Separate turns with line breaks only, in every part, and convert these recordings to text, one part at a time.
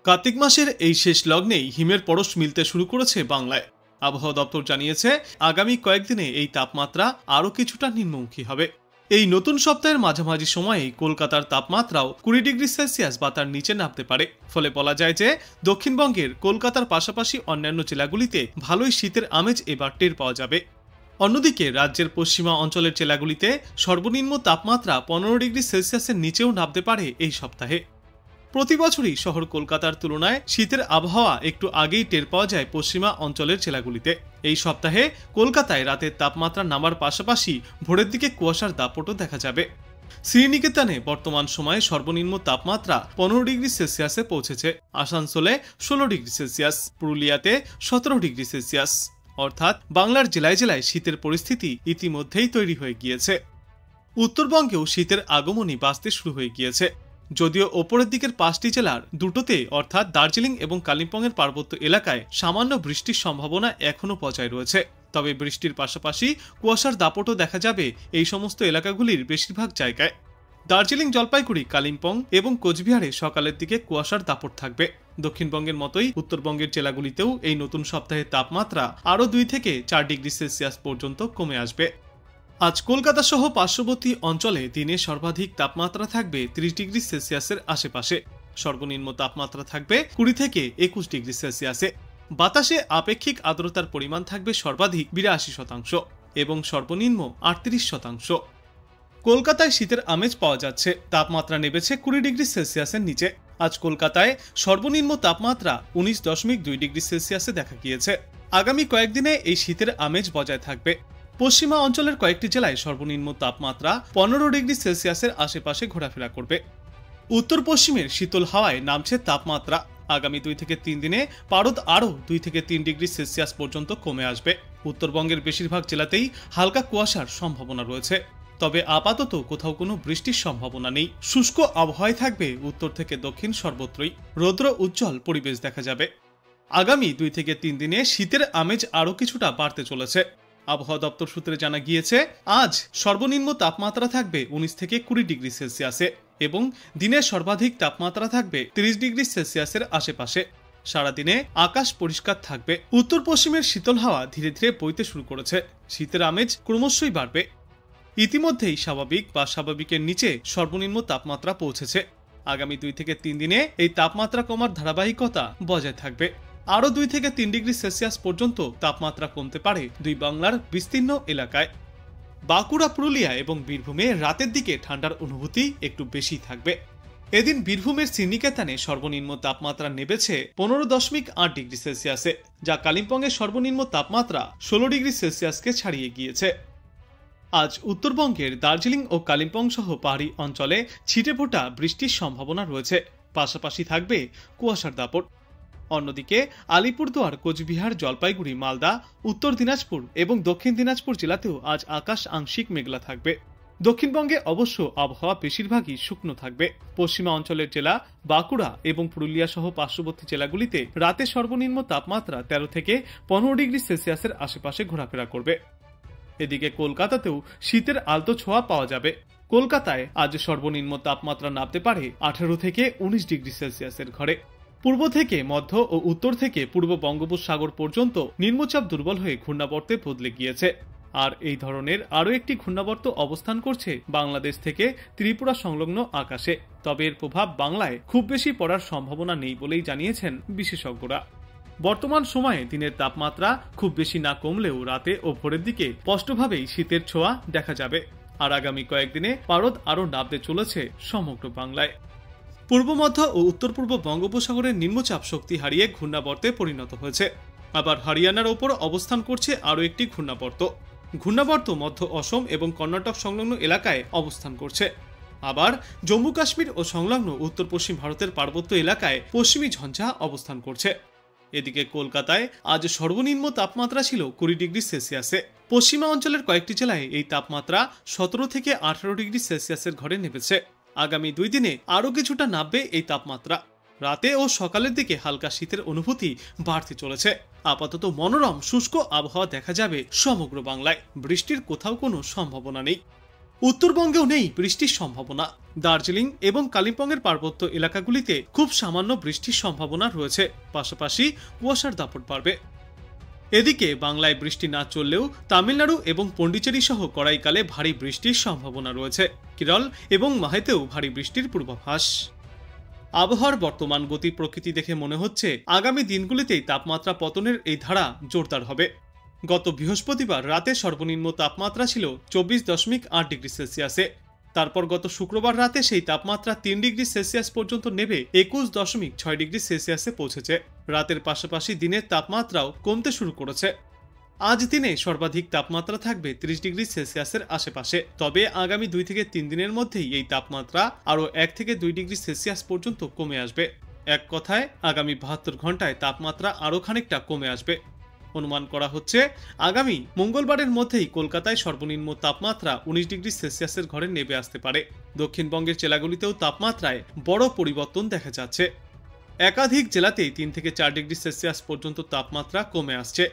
কার্তিক মাসের এই শেষ লগ্নেই হিমের পরশ মিলতে শুরু করেছে বাংলায়। আবহাওয়া দপ্তর জানিয়েছে আগামী কয়েকদিনে এই তাপমাত্রা আরও কিছুটা নিম্নমুখী হবে। এই নতুন সপ্তাহের মাঝামাঝি সময়েই কলকাতার তাপমাত্রাও 20 ডিগ্রি সেলসিয়াস বা তার নিচে নামতে পারে। ফলে বলা যায় যে দক্ষিণবঙ্গের কলকাতার পাশাপাশি অন্যান্য জেলাগুলিতে ভালোই শীতের আমেজ এবার টের পাওয়া যাবে। অন্যদিকে রাজ্যের পশ্চিমা অঞ্চলের জেলাগুলিতে সর্বনিম্ন তাপমাত্রা 15 ডিগ্রি সেলসিয়াসের নিচেও নামতে পারে এই সপ্তাহে। প্রতি বছরই শহর কলকাতার তুলনায় শীতের আবহাওয়া একটু আগেই টের পাওয়া যায় পশ্চিমা অঞ্চলের জেলাগুলিতে। এই সপ্তাহে কলকাতায় রাতের তাপমাত্রা নামার পাশাপাশি ভোরের দিকে কুয়াশার দাপটও দেখা যাবে। শ্রীনিকেতনে বর্তমান সময়ে সর্বনিম্ন তাপমাত্রা 15 ডিগ্রি সেলসিয়াসে পৌঁছেছে। আসানসোলে 16 ডিগ্রি সেলসিয়াস, পুরুলিয়াতে 17 ডিগ্রি সেলসিয়াস। অর্থাৎ বাংলার জেলায় জেলায় শীতের পরিস্থিতি ইতিমধ্যেই তৈরি হয়ে গিয়েছে। উত্তরবঙ্গেও শীতের আগমনী বাজতে শুরু হয়ে গিয়েছে। যদিও ওপরের দিকের 5টি জেলার দুটোতে অর্থাৎ দার্জিলিং এবং কালিম্পংয়ের পার্বত্য এলাকায় সামান্য বৃষ্টির সম্ভাবনা এখনও বজায় রয়েছে, তবে বৃষ্টির পাশাপাশি কুয়াশার দাপটও দেখা যাবে এই সমস্ত এলাকাগুলির বেশিরভাগ জায়গায়। দার্জিলিং, জলপাইগুড়ি, কালিম্পং এবং কোচবিহারে সকালের দিকে কুয়াশার দাপট থাকবে। দক্ষিণবঙ্গের মতোই উত্তরবঙ্গের জেলাগুলিতেও এই নতুন সপ্তাহের তাপমাত্রা আরও 2 থেকে 4 ডিগ্রি সেলসিয়াস পর্যন্ত কমে আসবে। আজ কলকাতা সহ পার্শ্ববর্তী অঞ্চলে দিনে সর্বাধিক তাপমাত্রা থাকবে 30 ডিগ্রি সেলসিয়াসের আশেপাশে। সর্বনিম্ন তাপমাত্রা থাকবে 20 থেকে 21 ডিগ্রি সেলসিয়াসে। বাতাসে আপেক্ষিক আর্দ্রতার পরিমাণ থাকবে সর্বাধিক 82% এবং সর্বনিম্ন 38%। কলকাতায় শীতের আমেজ পাওয়া যাচ্ছে। তাপমাত্রা নেমেছে 20 ডিগ্রি সেলসিয়াসের নিচে। আজ কলকাতায় সর্বনিম্ন তাপমাত্রা 19.2 ডিগ্রি সেলসিয়াসে দেখা গিয়েছে। আগামী কয়েকদিনে এই শীতের আমেজ বজায় থাকবে। পশ্চিমা অঞ্চলের কয়েকটি জেলায় সর্বনিম্ন তাপমাত্রা 15 ডিগ্রি সেলসিয়াসের আশেপাশে ঘোরাফেরা করবে। উত্তর পশ্চিমের শীতল হাওয়ায় নামছে তাপমাত্রা। আগামী 2 থেকে 3 দিনে পারদ আরও 2 থেকে 3 ডিগ্রি সেলসিয়াস পর্যন্ত কমে আসবে। উত্তরবঙ্গের বেশিরভাগ জেলাতেই হালকা কুয়াশার সম্ভাবনা রয়েছে, তবে আপাতত কোথাও কোনো বৃষ্টির সম্ভাবনা নেই। শুষ্ক আবহাওয়ায় থাকবে উত্তর থেকে দক্ষিণ সর্বত্রই। রৌদ্র উজ্জ্বল পরিবেশ দেখা যাবে। আগামী 2 থেকে 3 দিনে শীতের আমেজ আরও কিছুটা বাড়তে চলেছে। আবহাওয়া দপ্তর সূত্রে জানা গিয়েছে আজ সর্বনিম্ন তাপমাত্রা থাকবে 19 থেকে 20 ডিগ্রি সেলসিয়াসে এবং দিনের সর্বাধিক তাপমাত্রা থাকবে 30 ডিগ্রি সেলসিয়াসের আশেপাশে। সারাদিনে আকাশ পরিষ্কার থাকবে। উত্তর পশ্চিমের শীতল হাওয়া ধীরে ধীরে বইতে শুরু করেছে। শীতের আমেজ ক্রমশই বাড়বে। ইতিমধ্যেই স্বাভাবিক বা স্বাভাবিকের নিচে সর্বনিম্ন তাপমাত্রা পৌঁছেছে। আগামী 2 থেকে 3 দিনে এই তাপমাত্রা কমার ধারাবাহিকতা বজায় থাকবে। আরও 2 থেকে 3 ডিগ্রি সেলসিয়াস পর্যন্ত তাপমাত্রা কমতে পারে দুই বাংলার বিস্তীর্ণ এলাকায়। বাঁকুড়া, পুরুলিয়া এবং বীরভূমে রাতের দিকে ঠান্ডার অনুভূতি একটু বেশি থাকবে। এদিন বীরভূমের শ্রীনিকেতনে সর্বনিম্ন তাপমাত্রা নেমেছে 15.8 ডিগ্রি সেলসিয়াসে, যা কালিম্পংয়ের সর্বনিম্ন তাপমাত্রা 16 ডিগ্রি সেলসিয়াসকে ছাড়িয়ে গিয়েছে। আজ উত্তরবঙ্গের দার্জিলিং ও কালিম্পং সহ পাহাড়ি অঞ্চলে ছিটেফোঁটা বৃষ্টির সম্ভাবনা রয়েছে, পাশাপাশি থাকবে কুয়াশার দাপট। অন্যদিকে আলিপুরদুয়ার, কোচবিহার, জলপাইগুড়ি, মালদা, উত্তর দিনাজপুর এবং দক্ষিণ দিনাজপুর জেলাতেও আজ আকাশ আংশিক মেঘলা থাকবে। দক্ষিণবঙ্গে অবশ্য আবহাওয়া বেশিরভাগই শুকনো থাকবে। পশ্চিমা অঞ্চলের জেলা বাঁকুড়া এবং পুরুলিয়া সহ পার্শ্ববর্তী জেলাগুলিতে রাতে সর্বনিম্ন তাপমাত্রা 13 থেকে 15 ডিগ্রি সেলসিয়াসের আশেপাশে ঘোরাফেরা করবে। এদিকে কলকাতাতেও শীতের আলতো ছোঁয়া পাওয়া যাবে। কলকাতায় আজ সর্বনিম্ন তাপমাত্রা নামতে পারে 18 থেকে 19 ডিগ্রি সেলসিয়াসের ঘরে। পূর্ব থেকে মধ্য ও উত্তর থেকে পূর্ব বঙ্গোপসাগর পর্যন্ত নিম্নচাপ দুর্বল হয়ে ঘূর্ণাবর্তে বদলে গিয়েছে। আর এই ধরনের আরও একটি ঘূর্ণাবর্ত অবস্থান করছে বাংলাদেশ থেকে ত্রিপুরা সংলগ্ন আকাশে। তবে এর প্রভাব বাংলায় খুব বেশি পড়ার সম্ভাবনা নেই বলেই জানিয়েছেন বিশেষজ্ঞরা। বর্তমান সময়ে দিনের তাপমাত্রা খুব বেশি না কমলেও রাতে ও ভোরের দিকে স্পষ্টভাবেই শীতের ছোঁয়া দেখা যাবে। আর আগামী কয়েকদিনে পারদ আরও নামতে চলেছে সমগ্র বাংলায়। পূর্ব মধ্য ও উত্তর পূর্ব বঙ্গোপসাগরের নিম্নচাপ শক্তি হারিয়ে ঘূর্ণাবর্তে পরিণত হয়েছে। আবার হরিয়ানার ওপর অবস্থান করছে আরও একটি ঘূর্ণাবর্ত। ঘূর্ণাবর্ত মধ্য অসম এবং কর্ণাটক সংলগ্ন এলাকায় অবস্থান করছে। আবার জম্মু কাশ্মীর ও সংলগ্ন উত্তর পশ্চিম ভারতের পার্বত্য এলাকায় পশ্চিমী ঝঞ্ঝা অবস্থান করছে। এদিকে কলকাতায় আজ সর্বনিম্ন তাপমাত্রা ছিল 20 ডিগ্রি সেলসিয়াসে। পশ্চিমা অঞ্চলের কয়েকটি জেলায় এই তাপমাত্রা 17 থেকে 18 ডিগ্রি সেলসিয়াসের ঘরে নেমেছে। আগামী 2 দিনে আরও কিছুটা নামবে এই তাপমাত্রা। রাতে ও সকালের দিকে হালকা শীতের অনুভূতি বাড়তে চলেছে। আপাতত মনোরম শুষ্ক আবহাওয়া দেখা যাবে সমগ্র বাংলায়। বৃষ্টির কোথাও কোনো সম্ভাবনা নেই। উত্তরবঙ্গেও নেই বৃষ্টির সম্ভাবনা। দার্জিলিং এবং কালিম্পংয়ের পার্বত্য এলাকাগুলিতে খুব সামান্য বৃষ্টির সম্ভাবনা রয়েছে, পাশাপাশি কুয়াশার দাপট বাড়বে। এদিকে বাংলায় বৃষ্টি না চললেও তামিলনাড়ু এবং পন্ডিচেরি সহ করাইকালে ভারী বৃষ্টির সম্ভাবনা রয়েছে। কেরল এবং মাহেতেও ভারী বৃষ্টির পূর্বাভাস। আবহাওয়ার বর্তমান গতি প্রকৃতি দেখে মনে হচ্ছে আগামী দিনগুলিতেই তাপমাত্রা পতনের এই ধারা জোরদার হবে। গত বৃহস্পতিবার রাতে সর্বনিম্ন তাপমাত্রা ছিল 24.8 ডিগ্রি সেলসিয়াসে। তারপর গত শুক্রবার রাতে সেই তাপমাত্রা 3 ডিগ্রি সেলসিয়াস পর্যন্ত নেমে 21.6 ডিগ্রি সেলসিয়াসে পৌঁছেছে। রাতের পাশাপাশি দিনের তাপমাত্রাও কমতে শুরু করেছে। আজ দিনে সর্বাধিক তাপমাত্রা থাকবে 30 ডিগ্রি সেলসিয়াসের আশেপাশে। তবে আগামী 2 থেকে 3 দিনের মধ্যেই এই তাপমাত্রা আরও 1 থেকে 2 ডিগ্রি সেলসিয়াস পর্যন্ত কমে আসবে। এক কথায় আগামী 72 ঘন্টায় তাপমাত্রা আরও খানিকটা কমে আসবে। অনুমান করা হচ্ছে আগামী মঙ্গলবারের মধ্যেই কলকাতায় সর্বনিম্ন তাপমাত্রা 19 ডিগ্রি সেলসিয়াসের ঘরে নেমে আসতে পারে। দক্ষিণবঙ্গের জেলাগুলিতেও তাপমাত্রায় বড় পরিবর্তন দেখা যাচ্ছে। একাধিক জেলাতেই 3 থেকে 4 ডিগ্রি সেলসিয়াস পর্যন্ত তাপমাত্রা কমে আসছে।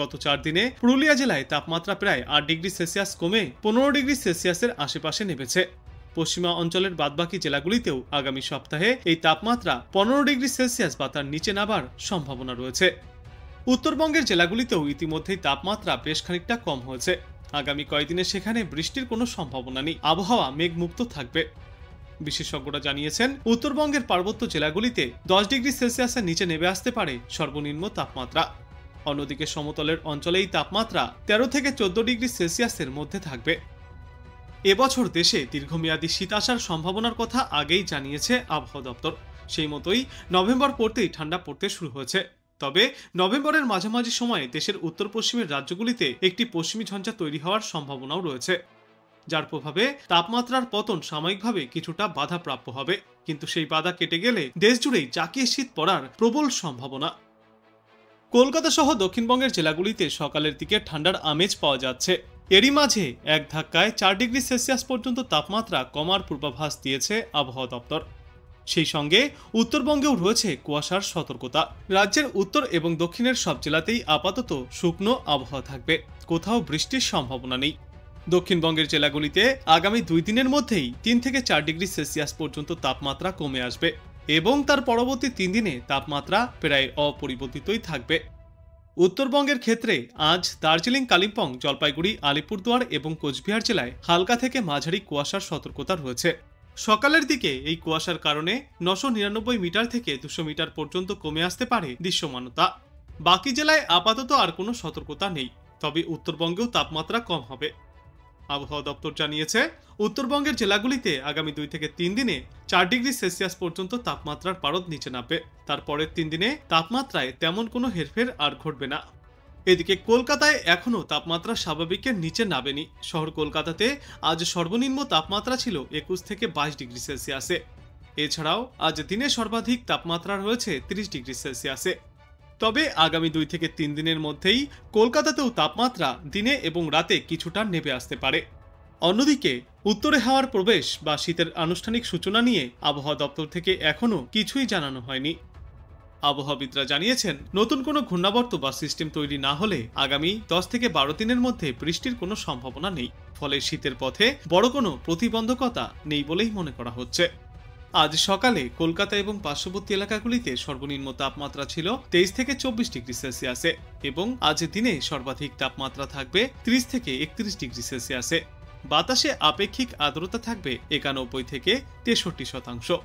গত 4 দিনে পুরুলিয়া জেলায় তাপমাত্রা প্রায় 8 ডিগ্রি সেলসিয়াস কমে 15 ডিগ্রি সেলসিয়াসের আশেপাশে নেমেছে। পশ্চিমা অঞ্চলের বাদবাকি জেলাগুলিতেও আগামী সপ্তাহে এই তাপমাত্রা 15 ডিগ্রি সেলসিয়াস বা তার নিচে নামার সম্ভাবনা রয়েছে। উত্তরবঙ্গের জেলাগুলিতেও ইতিমধ্যেই তাপমাত্রা বেশ খানিকটা কম হয়েছে। আগামী কয়েকদিনে সেখানে বৃষ্টির কোনো সম্ভাবনা নেই, আবহাওয়া মেঘমুক্ত থাকবে। বিশেষজ্ঞরা জানিয়েছেন উত্তরবঙ্গের পার্বত্য জেলাগুলিতে 10 ডিগ্রি সেলসিয়াসের নিচে নেমে আসতে পারে সর্বনিম্ন তাপমাত্রা। অন্যদিকে সমতলের অঞ্চলেই তাপমাত্রা 13 থেকে 14 ডিগ্রি সেলসিয়াসের মধ্যে থাকবে। এবছর দেশে দীর্ঘমেয়াদী শীত আসার সম্ভাবনার কথা আগেই জানিয়েছে আবহাওয়া দপ্তর। সেই মতোই নভেম্বর পড়তেই ঠান্ডা পড়তে শুরু হয়েছে। তবে নভেম্বরের মাঝামাঝি সময়ে দেশের উত্তর পশ্চিমের রাজ্যগুলিতে একটি পশ্চিমী ঝঞ্ঝা তৈরি হওয়ার সম্ভাবনাও রয়েছে, যার প্রভাবে তাপমাত্রার পতন সাময়িকভাবে কিছুটা বাধাপ্রাপ্য হবে। কিন্তু সেই বাধা কেটে গেলে দেশ জুড়েই জাঁকিয়ে শীত পড়ার প্রবল সম্ভাবনা। কলকাতা সহ দক্ষিণবঙ্গের জেলাগুলিতে সকালের দিকে ঠান্ডার আমেজ পাওয়া যাচ্ছে। এরই মাঝে এক ধাক্কায় 4 ডিগ্রি সেলসিয়াস পর্যন্ত তাপমাত্রা কমার পূর্বাভাস দিয়েছে আবহাওয়া দপ্তর। সেই সঙ্গে উত্তরবঙ্গেও রয়েছে কুয়াশার সতর্কতা। রাজ্যের উত্তর এবং দক্ষিণের সব জেলাতেই আপাতত শুকনো আবহাওয়া থাকবে, কোথাও বৃষ্টির সম্ভাবনা নেই। দক্ষিণবঙ্গের জেলাগুলিতে আগামী 2 দিনের মধ্যেই 3 থেকে 4 ডিগ্রি সেলসিয়াস পর্যন্ত তাপমাত্রা কমে আসবে এবং তার পরবর্তী 3 দিনে তাপমাত্রা প্রায় অপরিবর্তিতই থাকবে। উত্তরবঙ্গের ক্ষেত্রে আজ দার্জিলিং, কালিম্পং, জলপাইগুড়ি, আলিপুরদুয়ার এবং কোচবিহার জেলায় হালকা থেকে মাঝারি কুয়াশার সতর্কতা রয়েছে। সকালের দিকে এই কুয়াশার কারণে 999 মিটার থেকে 200 মিটার পর্যন্ত কমে আসতে পারে দৃশ্যমানতা। বাকি জেলায় আপাতত আর কোনো সতর্কতা নেই, তবে উত্তরবঙ্গেও তাপমাত্রা কম হবে। আবহাওয়া দপ্তর জানিয়েছে উত্তরবঙ্গের জেলাগুলিতে আগামী 2 থেকে 3 দিনে 4 ডিগ্রি সেলসিয়াস পর্যন্ত তাপমাত্রার পারদ নিচে নামবে। তারপরের 3 দিনে তাপমাত্রায় তেমন কোনো হেরফের আর ঘটবে না। এদিকে কলকাতায় এখনও তাপমাত্রা স্বাভাবিকের নিচে নামেনি। শহর কলকাতাতে আজ সর্বনিম্ন তাপমাত্রা ছিল 21 থেকে 22 ডিগ্রি সেলসিয়াসে। এছাড়াও আজ দিনে সর্বাধিক তাপমাত্রা রয়েছে 30 ডিগ্রি সেলসিয়াসে। তবে আগামী 2 থেকে 3 দিনের মধ্যেই কলকাতাতেও তাপমাত্রা দিনে এবং রাতে কিছুটা নেমে আসতে পারে। অন্যদিকে উত্তরে হাওয়ার প্রবেশ বা শীতের আনুষ্ঠানিক সূচনা নিয়ে আবহাওয়া দপ্তর থেকে এখনও কিছুই জানানো হয়নি। আবহাওয়াবিদরা জানিয়েছেন নতুন কোনো ঘূর্ণাবর্ত বা সিস্টেম তৈরি না হলে আগামী 10 থেকে 12 দিনের মধ্যে বৃষ্টির কোনো সম্ভাবনা নেই। ফলে শীতের পথে বড় কোনো প্রতিবন্ধকতা নেই বলেই মনে করা হচ্ছে। আজ সকালে কলকাতা এবং পার্শ্ববর্তী এলাকাগুলিতে সর্বনিম্ন তাপমাত্রা ছিল 23 থেকে 24 ডিগ্রি সেলসিয়াসে এবং আজ দিনে সর্বাধিক তাপমাত্রা থাকবে 30 থেকে 31 ডিগ্রি সেলসিয়াসে। বাতাসে আপেক্ষিক আর্দ্রতা থাকবে 91 থেকে 63%।